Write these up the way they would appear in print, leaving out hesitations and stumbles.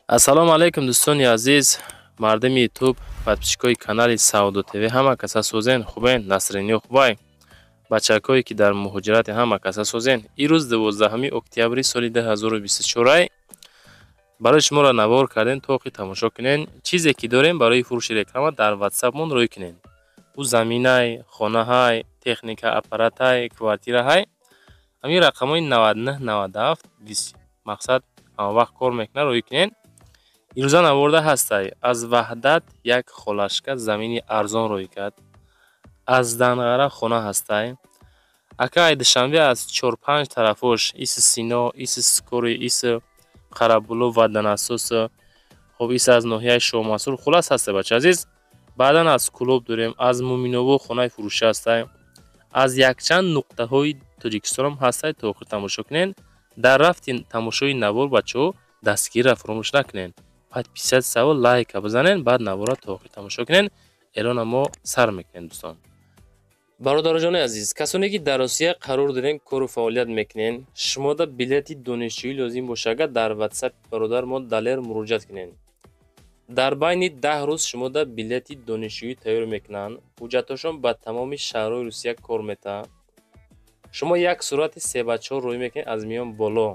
ассалому алайкум дӯстони азиз, мардами ютуб, подписчикои канали Саудо ТВ, ҳама кас ҳастозен, хубен, насрини хубай, бачакое ки дар муҳоҷирати ҳама кас ҳастозен. Ирӯз 12 октябри соли 2024 барои шуморо навор кардем то ки тамошо кунен. Чизе ки дорем барои фурӯши реклама дар WhatsApp-мон рӯй кунен. Бу заминаи, хонаҳай, техника, аппаратҳай, квартираҳай. Ҳамин рақамҳои 9997 мақсад ҳама вақт кор мекунад, рӯй кунен. ирӯза наворда ҳастай аз ваҳдат як холашка замини арзон рӯй кард. Аз Данғара хона ҳастай. Акай душанбе аз 4-5 тарафош иси Сино, иси Скори, иси Қарабулу ва Данасос, хоб иси аз ноҳияи Шоҳмасур хулас ҳастай бача азиз. Баъдан аз Кулоб дорем, аз Муминово хонаи фурӯшӣ ҳастай. Аз якчанд нуқтаҳои Тоҷикистонам ҳастай. То охир тамошо кунен. Дар рафти тамошои навор бачаҳо дастгирра фаромӯш накунен. Подписатсия ва лайка бизанен, баъд навора то охир тамошо кунен. Эълона мо сар мекунем дӯстон. бародарҷони азиз, касоне ки дар Русия қарор дорем кору фаъолият мекунен, шумода билети донишҷӯӣ лозим бошага дар WhatsApp бародар мо далер муроҷиат кунен. дар байни 10 рӯз шумода билети донишҷӯӣ тайёр мекунанд. ҳуҷҷатҳошон ба тамоми шаҳрҳои Русия кор метавонад. шумо як сурати 3/4 рӯй мекунед аз миён боло.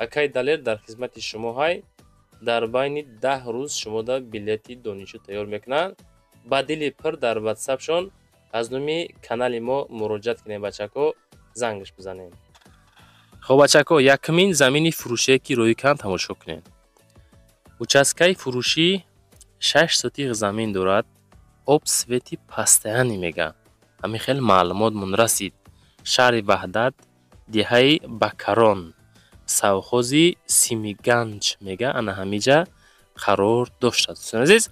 акай далер дар хизмати шумо ҳай. дар байни 10 рӯз шумода билети донишҷӯ тайёр мекунанд. ба дили пир дар WhatsApp-шон аз номи канали мо муроҷиат кунед бачако, зангш бизанед. хоб бачако, якмин замини фурӯшие ки рӯй кан тамошо кунед. участкаи фурӯшӣ 6 сотиқ замин дорад. об свети постоянӣ мега. ҳамин хел маълумот мон расид. шаҳри Ваҳдат, диҳаи Бакарон, совхози Симиганҷ мега ана ҳамиҷа қарор доштад. дӯстон азиз,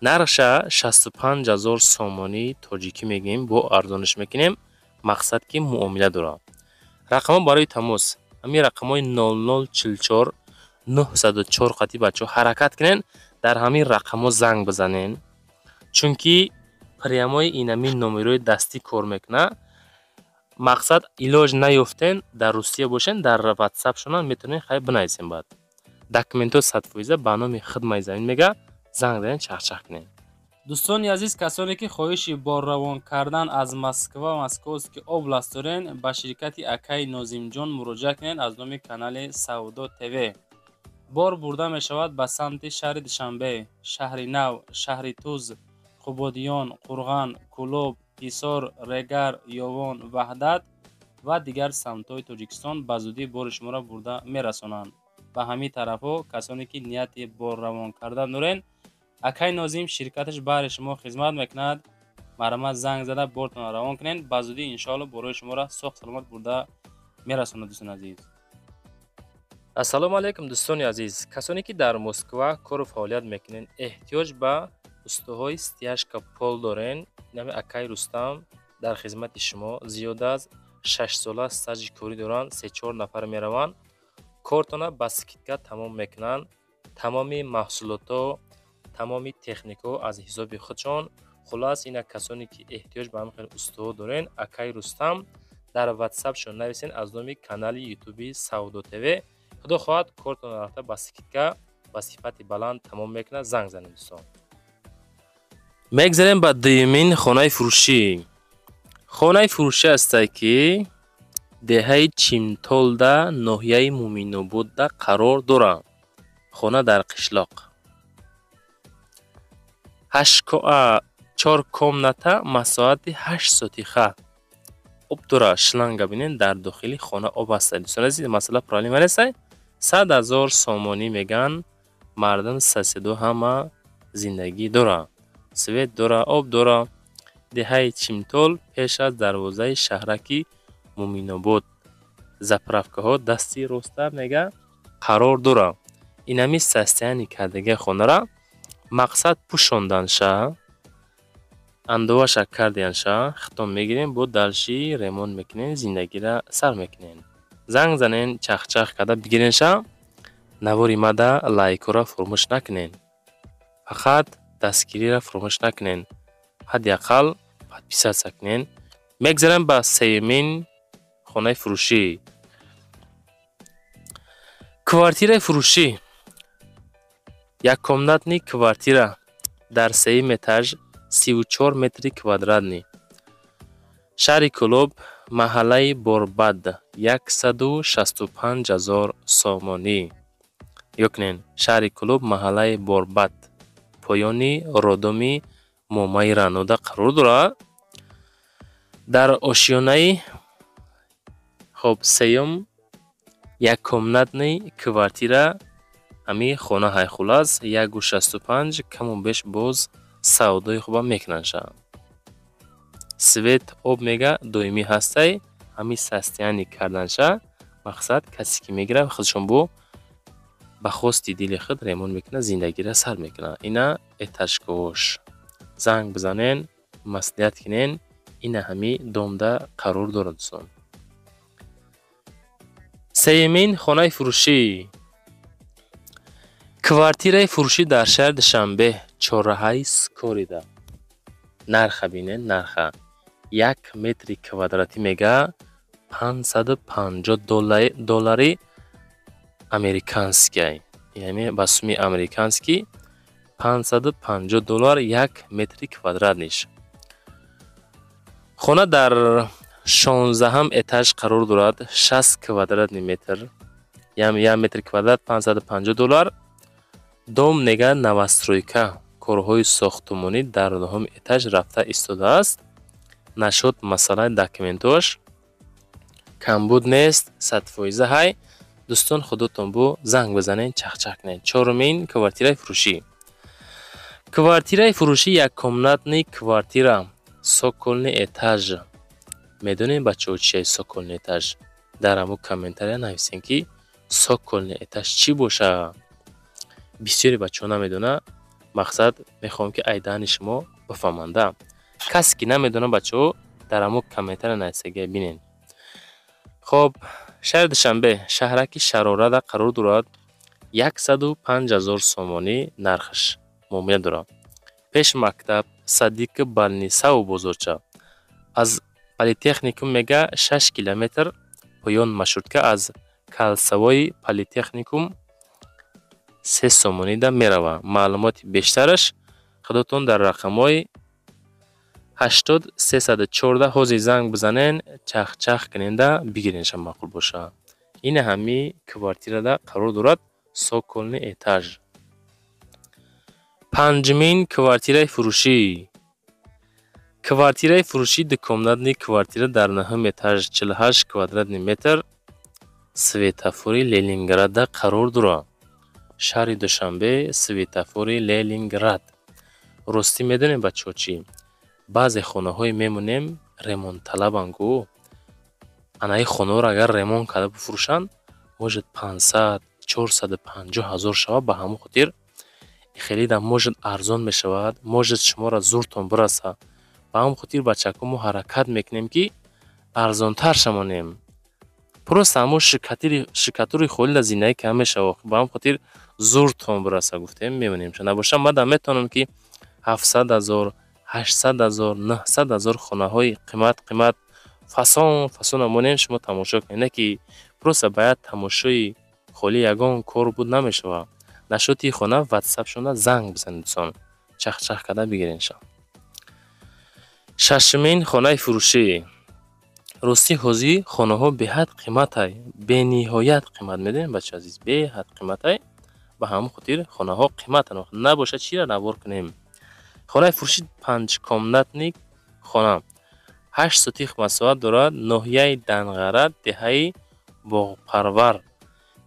нарша 65000 сомонӣ тоҷикӣ мегӯем, бо арзониш мекунем. мақсад ки муомила дорад. рақамҳо барои тамос ҳамин рақамҳои 0044 904 қати бачаҳо ҳаракат кунен. дар ҳамин рақамҳо занг бизанен, чунки приямои инамин номерои дастӣ кор мекунад. мақсад илоҷ наёфтен, дар Русия бошен, дар WhatsApp шонан метавонен хай бинависен. баъд документҳо 100% ба номи хидмаи замин мега, занг занен, чахчах кунен. дӯстони азиз, касоне ки хоҳиши бор равон кардан аз Москва ва Московский област дорен, ба ширкати акай Нозимҷон муроҷиат кунед аз номи канали Саудо ТВ. бор бурда мешавад ба самти шаҳри Душанбе, шаҳри Нав, шаҳри Туз, Қубодиён, Қурған, Кулоб, Ҳисор, Регар, Ёвон, Ваҳдат ва дигар самтҳои Тоҷикистон ба зудӣ бори шуморо бурда мерасонанд. ба ҳамин тарафҳо касоне ки нияти бор равон кардан дорен, акай Нозим ширкаташ баҳри шумо хизмат мекунад. марҳамат занг зада бортон равон кунед. ба зудӣ иншоалло борои шуморо соҳ саломат бурда мерасонад. дӯстони азиз, ассалому алайкум дӯстони азиз, касоне ки дар Москва кору фаъолият мекунен, эҳтиёҷ ба устуҳои стяжка пол дорен, нами акай Рустам дар хизмати шумо. зиёда аз 6 сола стаҷи корӣ доранд. 3-4 нафар мераванд. кортона ба скидка тамом мекунанд. тамоми маҳсулото, тамоми техникаҳо аз ҳисоби худшон. хулас ина касоне ки эҳтиёҷ ба ҳамин хел устуҳо дорен, акай Рустам дар WhatsApp-шон нависен аз номи канали ютуби Саудо ТВ. худо хоҳад кортона рафта ба скидка ба сифати баланд тамом мекунад. занг занед дӯстон. мегзарем ба дуюмин хонаи фурӯшӣ. хонаи фурӯшӣ ҳастай ки деҳаи Чимтолда, ноҳияи Муминободда қарор дорад. хона дар қишлоқ 4 комната, масоҳати 8 сотиха. об дора, шланга бинен, дар дохили хона об ҳастай. дӯстон азиз, масъала проблема нестай. 100,000 сомонӣ меган. мардум сасиду ҳама зиндагӣ дора. свет дора, об дора. деҳаи Чимтол, пеш аз дарвозаи шаҳраки Муминобод. заправкаҳо дасти роста мега қарор дора. инами состояние кардаги хонара мақсад пӯшонданша, андоваша кардиянша, хитом мегирем, бо далши ремонт мекунем, зиндагиро сар мекунем. занг занен, чахчах карда бигиренша. навори мада лайкора фуромӯш накунен. фақат дастгириро фуромӯш накунен. ҳадди ақал подписатсия кунен. мегзарем ба сеюмин хонаи фурӯшӣ. квартираи фурӯшӣ یک комнатни квартира дар сеюм этаж 34 метри квадратни. шаҳри Кӯлоб, маҳаллаи Борбад 165 000 сомонӣ. ёкнен шаҳри Кӯлоб, маҳаллаи Борбад поёни родоми Момаи Раънода қарор дорад. дар ошёнаи хоб сеюм як комнатни квартира ами хона ҳайхула аст 165 каму беш боз савдои хуба мекунанша. свет об мега доимӣ ҳастай ами састияни карданша. мақсад касе ки мегира худшон бо ба хости дили худ ремонт мекуна, зиндагиро сар мекуна. ина этажкош занг бизанен, маслиҳат кинен. ина ҳами домда қарор дорад дӯстон. сеюмин хонаи фурӯшӣ. квартираи фурӯшӣ дар шаҳри Душанбе, чорраҳаи Скорида. нарха бинен, нарха 1 метри квадратӣ мега $550 американский. яъне ба сумми американский $550 1 метри квадратниш. хона дар 16 этаж қарор дорад. 60 квадратни метр, яъне 1 метри квадрат $550. дом нега новостройка, корҳои сохтмонӣ дар 9 этаж рафта истодааст. нашод масъалаи документош камбуд нест, 100% ҳай. дӯстон худотон бо занг бизанен, чахчах кунен. чорумин квартираи фурӯшӣ. квартираи фурӯшӣ як комнатни квартира, соколни этаж. медонем бачаҳо чие соколни этаж? дар ҳамо комментария нависен ки соколни этаж чӣ бошад. бисёри бачаҳо намедона. мақсад мехоҳам ки айдаани шумо бифаҳманда. касе ки намедона бачаҳо дар ҳамо комментария нависаги бинен. хоб шаҳри Душанбе, шаҳраки Шарорада қарор дорад. 105 000 сомонӣ нархаш муомила дорад. пеш мактаб Садиқи Балнисаву бозорча. аз политехникум мега 6 километр. поён маршрутка аз калсавои политехникум 3 сомонида мерава. маълумоти бештараш худотон дар рақамҳои 80 314 ҳозир занг бизанен, чахчах куненда бигиренша маъқул боша. ина ҳами квартирада қарор дорад. соколни этаж. панҷумин квартираи фурӯшӣ. квартираи фурӯшӣ дукомнатни квартира дар 9 этаж 48 квадратни метр, светофори Ленинградда қарор дорад. шаҳри Душанбе, светофори Ленинград. ростӣ медонем бачаҳо чӣ? баъзе хонаҳое мемонем ремонтталабангу. анаи хонаҳоро агар ремонт карда бифурӯшанд, можад 500 450 ҳазор шавад. ба ҳамон хотир хелида можад арзон мешавад, можад шуморо зуртон бираса. ба ҳамон хотир бачаҳо мо ҳаракат мекунем ки арзонтар шавонем. просто ҳамо шикатури холида зиндаги кам мешавад. ба ҳамон хотир зуртон бираса гуфтем мемонем. набоша мада метавонам ки 700 000 800 000 900 000 хонаҳои қимат фасон монем шумо тамошо кунед. не ки просто баёд тамошои холи ягон кор буд намешавад. нашоти хона ватсап шуда занг бизанед дӯстон. чахчах карда бигиренша. шашумин хонаи фурӯшӣ. рости ҳозир хонаҳо беҳад қиматай, бениҳоят қимат. медонем бачаҳо азиз, беҳад қиматай. ба ҳамон хотир хонаҳо қиматан. набоша чиро навор кунем. хонаи фурӯшӣ 5 комнатни хона 8 сотих масоҳат дорад. ноҳияи Данғара, деҳаи Боғпарвар.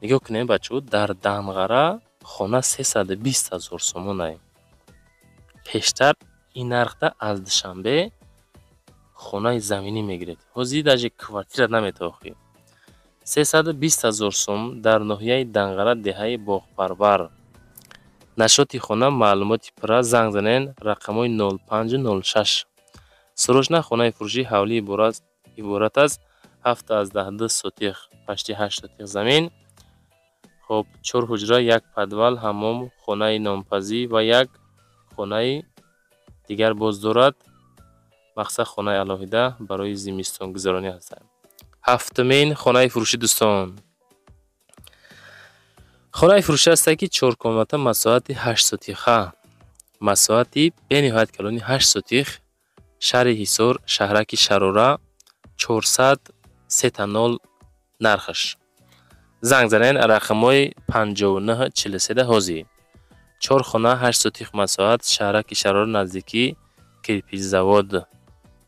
нигоҳ кунем бачаҳо, дар Данғара хона 320 000 сомонай. пештар ин нархда аз Душанбе хонаи заминӣ мегиред. ҳозир даже квартира наметавохӣ. 320 000 сом дар ноҳияи Данғара, деҳаи Боғпарвар. нашоти хона маълумоти пурра занг занен. рақамҳои 0506. срочна хонаи фурӯшӣ ҳавлӣ иборат аз 7 сотих, пашти 8 сотих замин. хоб 4 ҳуҷра, 1 подвал, ҳаммом, хонаи номпазӣ ва 1 хонаи дигар боз дорад. мақсад хонаи алоҳида барои зимистонгузаронӣ ҳастад. ҳафтумин хонаи фурӯшӣ дӯстон. хонаи фурӯшӣ ҳастае ки 4 комната масоҳати 8 сотиха, масоҳати бениҳоят калони 8 сотих, шаҳри Ҳисор, шаҳраки Шарора, 400 нархаш. Занг занед рақамҳои 5943 ҳозӣ. 4 хона 8 сотих масоҳат, шаҳраки Шарора наздики кирпичзавод.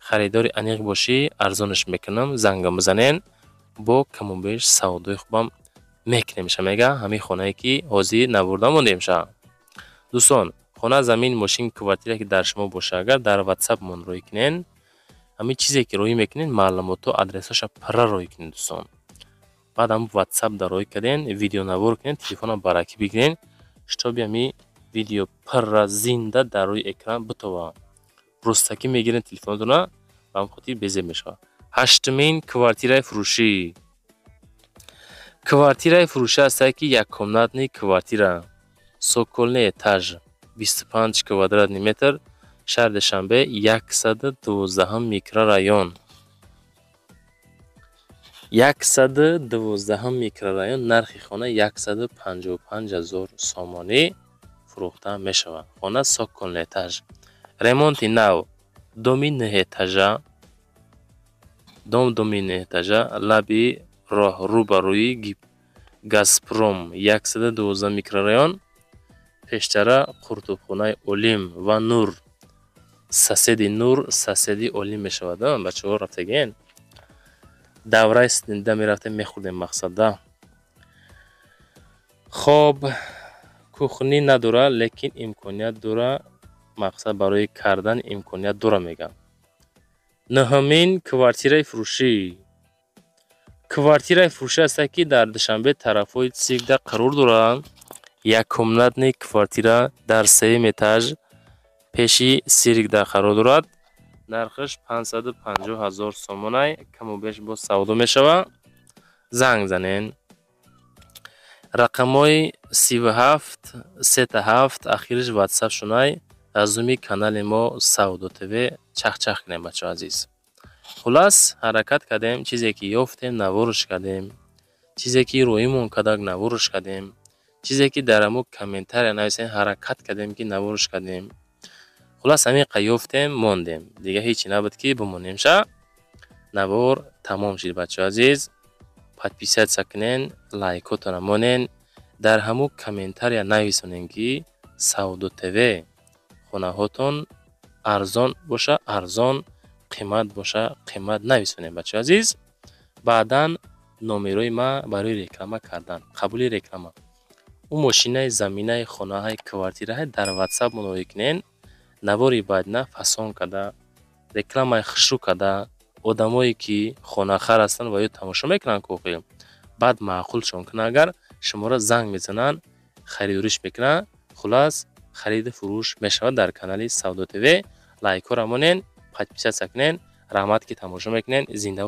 Харидори аниқ бошӣ, арзонаш мекунам. Зангам бизанен, бо каму беш савдои хубам мекунем мега ҳамин хонае ки ҳозир навурда мондем ша. Дӯстон, хона, замин, мошин, квартира ки дар шумо боша, агар дар WhatsApp мон роӣ кунен, ҳамин чизе ки роӣ мекунен, маълумоту адресаша пурра роӣ кунед дӯстон. баъд ҳам WhatsApp дар роӣ карден, видеонавор кунед, телефона баракӣ бигирен, шитоби ҳамин видео пурра зинда дар рӯи экран битова. Рустакӣ мегирен телефонатона, ба ҳамин хотир безеб мешавад. Ҳаштумин квартираи фурӯшӣ. Квартираи фурӯшӣ ҳастае ки яккомнатни квартира, соколни этаж, 25 квадратный метр, шаҳри Душанбе, 112 микрорайон. 112 микрорайон, нархи хона 155 000 сомонӣ фурӯхта мешавад. Хона соколни этаж. Ремонти нав. Домини этажа, домини этажа, лаби роҳ рӯбарӯи Газпром, 112 микрорайон, пештара қуртубхонаи Олим ва Нур. Соседи Нур, соседи Олим мешавад. Бачаҳо рафтагиен, давраи синда мерафтем, мехӯрдем мақсада. хоб, кухни надора, лекин имконият дора, мақсад барои кардан имконият дора мегам. Нӯҳумин квартираи фурӯшӣ. Квартираи фурӯшӣ ҳастае ки дар Душанбе тарафҳои Сигда қарор дорад. Яккомнатни квартира дар 3 этаж пеши Сиргда қарор дорад. нархаш 550 000 сомонай, каму беш бо савдо мешавад. Занг занен. рақамҳои 37 37 ахираш WhatsApp шунай азуми канали мо Савдо ТВ чахчах кунем бачаҳо азиз. хулас ҳаракат кардем, чизе ки ёфтем навориш кардем, чизе ки роимон кадак навориш кардем, чизе ки дар ҳамо комментария нависем ҳаракат кардем ки навориш кардем. хулас ҳамин қа ёфтем мондем, дига ҳечи набуд ки бимонем ша. навор тамом шид бачаҳо азиз. подписатсия кунен, лайкотона монен, дар ҳамо комментария нависонем ки Савдо ТВ хонаҳотон арзон боша арзон, қимат боша қимат нависонем бачаҳо азиз. баъдан номерои ма барои реклама кардан, қабули реклама, ӯ мошинаи заминаи хонаҳаи квартираҳаи дар WhatsApp мон роӣ кунен, навори баъдина фасон када, рекламаи хушрӯ када, одамое ки хонахар ҳастанд ва ё тамошо мекунанд коқӣ, баъд маъқулшон кунанд, агар шумора занг мезананд, харидориш мекунанд. хулас хариду фурӯш мешавад дар канали Савдо ТВ. лайкора монен, подписатсия кунен. раҳмат ки тамошо мекунен. зинда